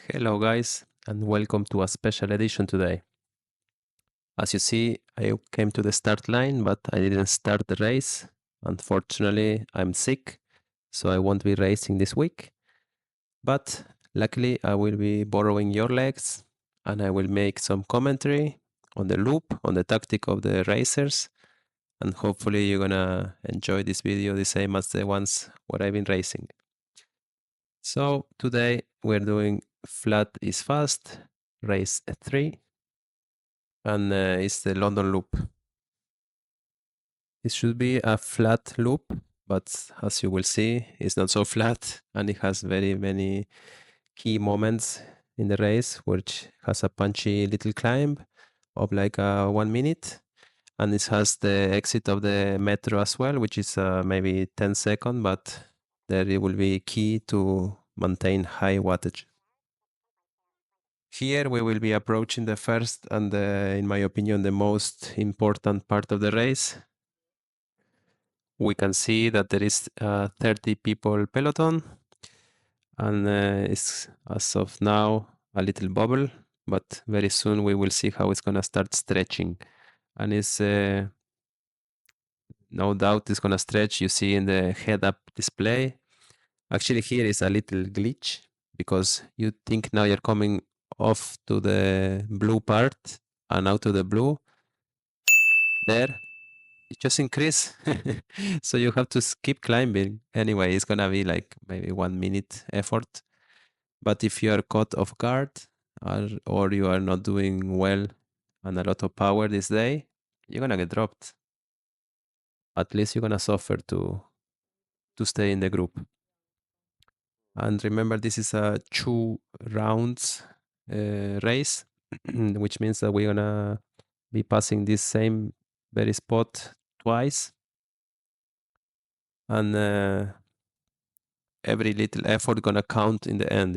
Hello guys and welcome to a special edition today. As you see, I came to the start line but I didn't start the race. Unfortunately, I'm sick, so I won't be racing this week. But luckily, I will be borrowing your legs and I will make some commentary on the loop, on the tactic of the racers, and hopefully you're gonna enjoy this video the same as the ones where I've been racing. So today we're doing flat is fast, race 3, and it's the London loop. It should be a flat loop, but as you will see, it's not so flat, and it has very many key moments in the race, which has a punchy little climb of like 1 minute, and it has the exit of the metro as well, which is maybe 10 seconds, but there it will be key to maintain high wattage. Here we will be approaching the first and, in my opinion, the most important part of the race. We can see that there is 30 people peloton, and it's as of now a little bubble, but very soon we will see how it's gonna start stretching, and it's no doubt it's gonna stretch. You see in the head-up display. Actually, here is a little glitch because you think now you're coming off to the blue part and out to the blue. There, it just increase. So you have to keep climbing. Anyway, it's gonna be like maybe 1 minute effort. But if you are caught off guard or you are not doing well and a lot of power this day, you're gonna get dropped. At least you're gonna suffer to stay in the group. And remember, this is a 2 rounds race, which means that we're gonna be passing this same very spot twice. And every little effort gonna count in the end,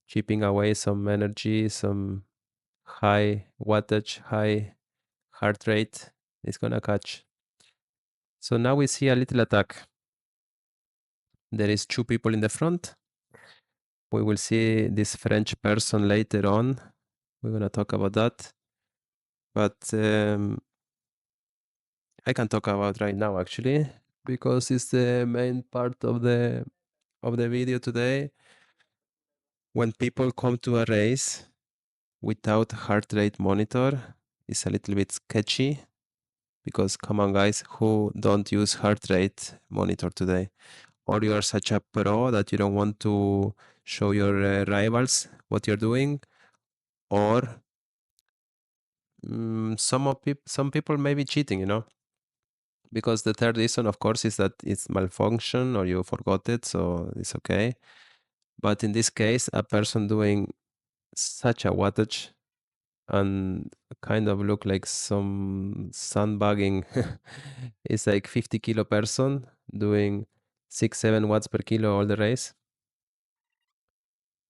chipping away some energy, some high wattage, high heart rate is gonna catch. So now we see a little attack. There is 2 people in the front. We will see this French person later on. We're gonna talk about that. But I can talk about right now actually because it's the main part of the video today. When people come to a race without heart rate monitor, it's a little bit sketchy because come on guys, who don't use heart rate monitor today? Or you are such a pro that you don't want to show your rivals what you're doing, or some people may be cheating, because the third reason, of course, is that it's malfunction or you forgot it, so it's okay. But in this case, a person doing such a wattage and kind of look like some sandbagging. It's like 50 kilo person doing 6-7 watts per kilo all the race.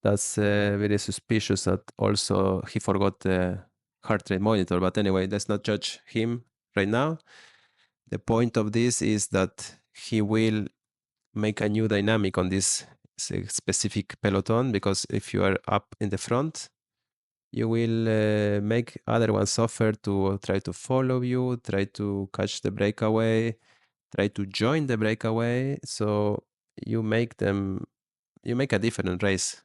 That's very suspicious that also he forgot the heart rate monitor. But anyway, let's not judge him right now. The point of this is that he will make a new dynamic on this specific peloton, because if you are up in the front, you will make other ones suffer to try to follow you, try to catch the breakaway, try to join the breakaway. So you make a different race.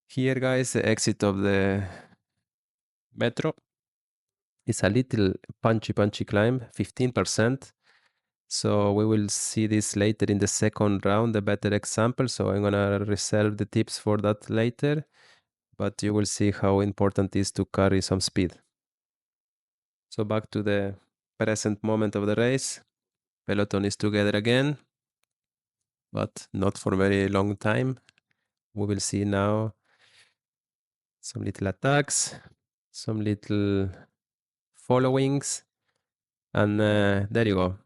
Here, guys, the exit of the metro is a little punchy climb, 15%. So we will see this later in the second round, a better example. So I'm gonna reserve the tips for that later, but you will see how important it is to carry some speed. So back to the present moment of the race. Peloton is together again, but not for a very long time. We will see now some little attacks, some little followings, and there you go.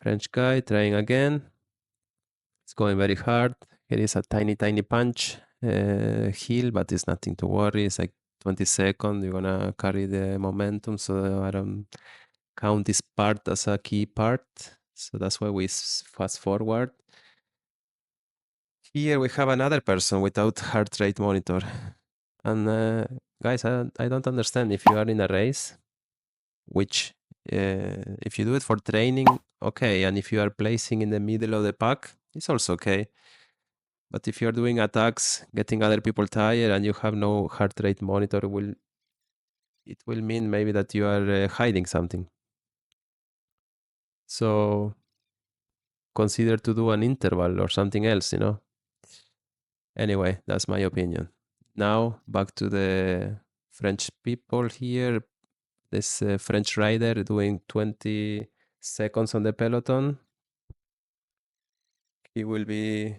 French guy trying again. It's going very hard. Here is a tiny punch heel, but it's nothing to worry. It's like 20 seconds. You're gonna carry the momentum, so I don't count this part as a key part. So that's why we fast forward. Here we have another person without heart rate monitor. And guys, I don't understand if you are in a race, which if you do it for training, okay. And if you are placing in the middle of the pack, it's also okay. But if you're doing attacks, getting other people tired, and you have no heart rate monitor, it will mean maybe that you are hiding something. So consider to do an interval or something else, you know. Anyway, that's my opinion. Now back to the French people here. This French rider doing 20 seconds on the peloton. He will be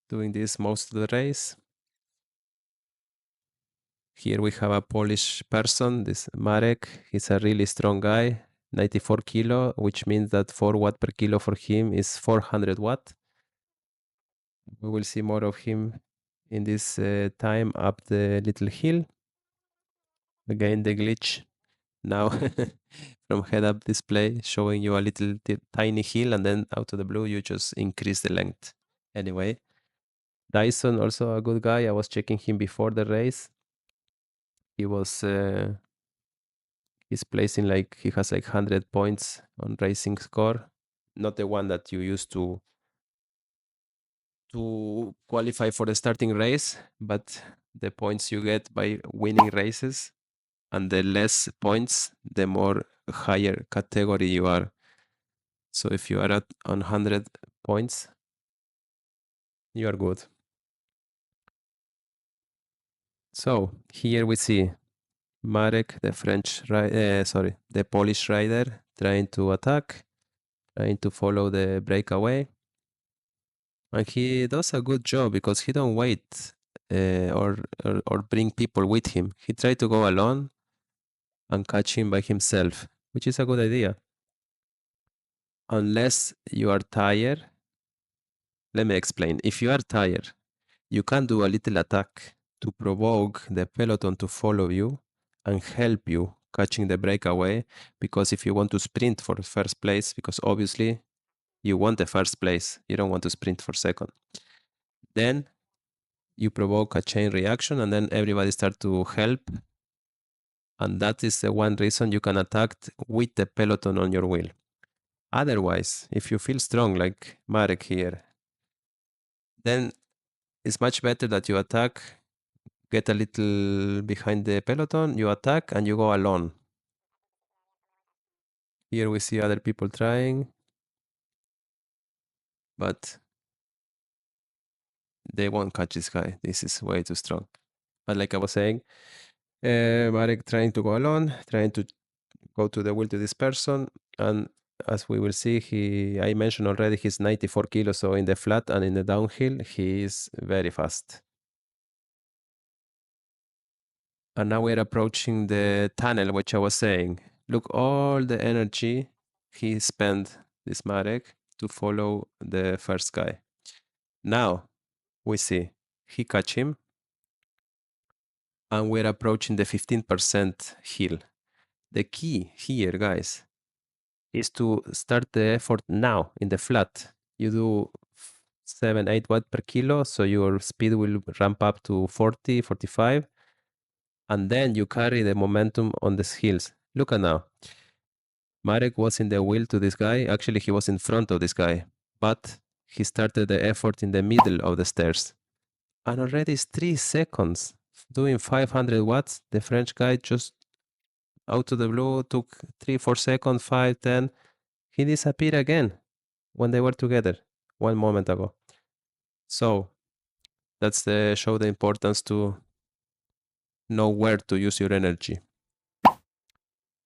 doing this most of the race. Here we have a Polish person, this Marek. He's a really strong guy, 94 kilo, which means that 4 watt per kilo for him is 400 watt. We will see more of him in this time up the little hill. Again, the glitch now from head-up display showing you a little tiny hill, and then out of the blue you just increase the length. Anyway, Dyson also a good guy. I was checking him before the race. He was he's placing like he has like 100 points on racing score, not the one that you use to qualify for the starting race, but the points you get by winning races. And the less points, the more higher category you are. So if you are at 100 points, you are good. So here we see Marek, the the Polish rider, trying to attack, trying to follow the breakaway, and he does a good job because he don't wait or bring people with him. He tried to go alone and catch him by himself, which is a good idea. Unless you are tired, let me explain. If you are tired, you can do a little attack to provoke the peloton to follow you and help you catching the breakaway. Because if you want to sprint for first place, because obviously you want the first place, you don't want to sprint for second. Then you provoke a chain reaction, and then everybody start to help. And that is the one reason you can attack with the peloton on your wheel. Otherwise, if you feel strong like Marek here, then it's much better that you attack, get a little behind the peloton, you attack, and you go alone. Here we see other people trying, but they won't catch this guy. This is way too strong. But like I was saying, Marek trying to go alone, trying to go to the wheel to this person, and as we will see, I mentioned already he's 94 kilos, so in the flat and in the downhill, he is very fast. And now we're approaching the tunnel, which I was saying. Look, all the energy he spent, this Marek, to follow the first guy. Now we see he catch him, and we're approaching the 15% hill. The key here, guys, is to start the effort now in the flat. You do 7, 8 watt per kilo, so your speed will ramp up to 40, 45, and then you carry the momentum on the hills. Look at now. Marek was in the wheel to this guy. Actually, he was in front of this guy, but he started the effort in the middle of the stairs. And already it's 3 seconds doing 500 watts. The French guy just out of the blue took 3, 4 seconds, 5, 10. He disappeared again when they were together 1 moment ago. So that's the show the importance to know where to use your energy.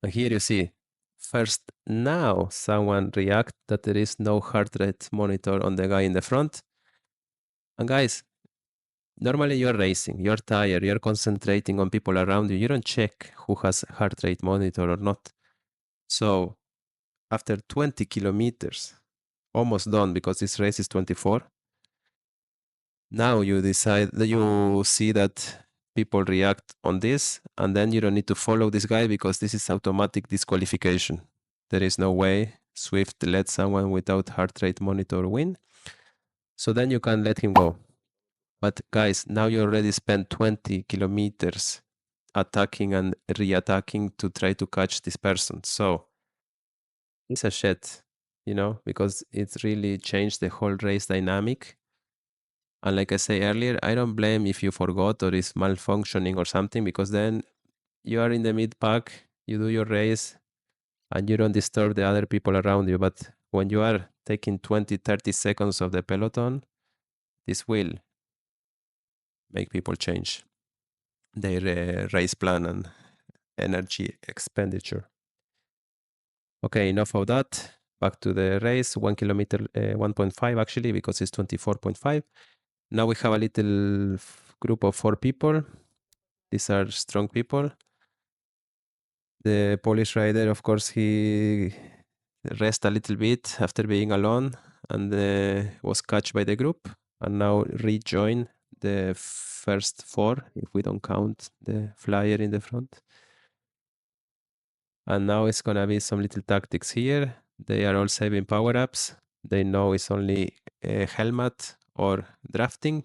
And here you see, first now someone react that there is no heart rate monitor on the guy in the front. And guys, normally you're racing, you're tired, you're concentrating on people around you. You don't check who has heart rate monitor or not. So after 20 kilometers, almost done because this race is 24, now you decide that you see that people react on this, and then you don't need to follow this guy because this is automatic disqualification. There is no way Zwift lets someone without heart rate monitor win. So then you can let him go. But guys, now you already spent 20 kilometers attacking and re-attacking to try to catch this person. So it's a shit, because it's really changed the whole race dynamic. And like I say earlier, I don't blame if you forgot or is malfunctioning or something, because then you are in the mid pack, you do your race, and you don't disturb the other people around you. But when you are taking 20, 30 seconds of the peloton, this will make people change their race plan and energy expenditure. Okay, enough of that. Back to the race, 1 kilometer, 1.5 actually, because it's 24.5. Now we have a little group of 4 people. These are strong people. The Polish rider, of course, he rest a little bit after being alone and was catched by the group and now rejoin the first 4, if we don't count the flyer in the front. And now it's gonna be some little tactics here. They are all saving power-ups. They know it's only a helmet or drafting.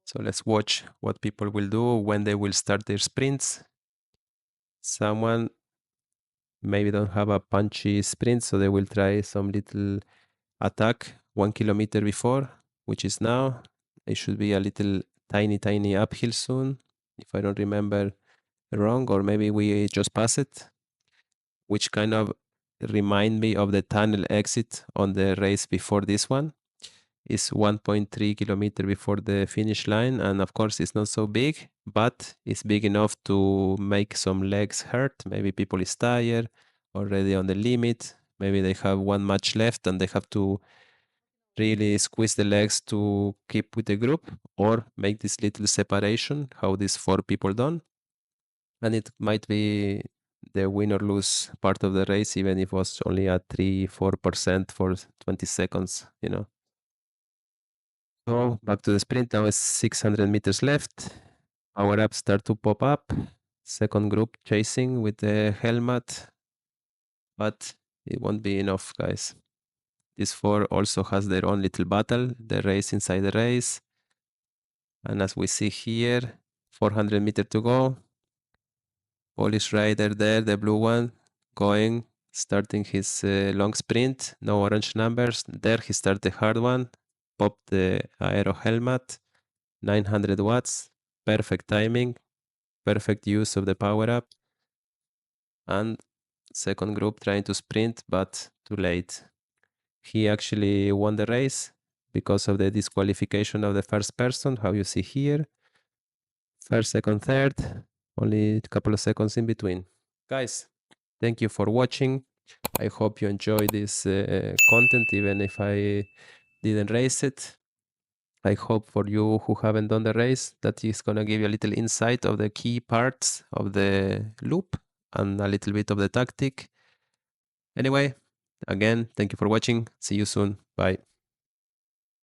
So let's watch what people will do when they will start their sprints. Someone maybe don't have a punchy sprint, so they will try some little attack 1 kilometer before, which is now. It should be a little tiny uphill soon, if I don't remember wrong, or maybe we just pass it, which kind of remind me of the tunnel exit on the race before this one. Is 1.3 kilometer before the finish line, and of course it's not so big, but it's big enough to make some legs hurt. Maybe people is tired, already on the limit. Maybe they have one match left and they have to really squeeze the legs to keep with the group, or make this little separation, how these 4 people done. And it might be the win or lose part of the race, even if it was only at 3-4% for 20 seconds. So back to the sprint. Now it's 600 meters left. Power ups start to pop up. Second group chasing with the helmet, but it won't be enough, guys. This 4 also has their own little battle, the race inside the race. And as we see here, 400 meters to go. Polish rider there, the blue one, starting his long sprint. No orange numbers. There he started the hard one. Popped the aero helmet. 900 watts. Perfect timing. Perfect use of the power up. And second group trying to sprint, but too late. He actually won the race because of the disqualification of the first person, how you see here. First, second, third, only a couple of seconds in between. Guys, thank you for watching. I hope you enjoyed this content, even if I didn't race it. I hope for you who haven't done the race, that is going to give you a little insight of the key parts of the loop and a little bit of the tactic. Anyway, again, thank you for watching. See you soon. Bye.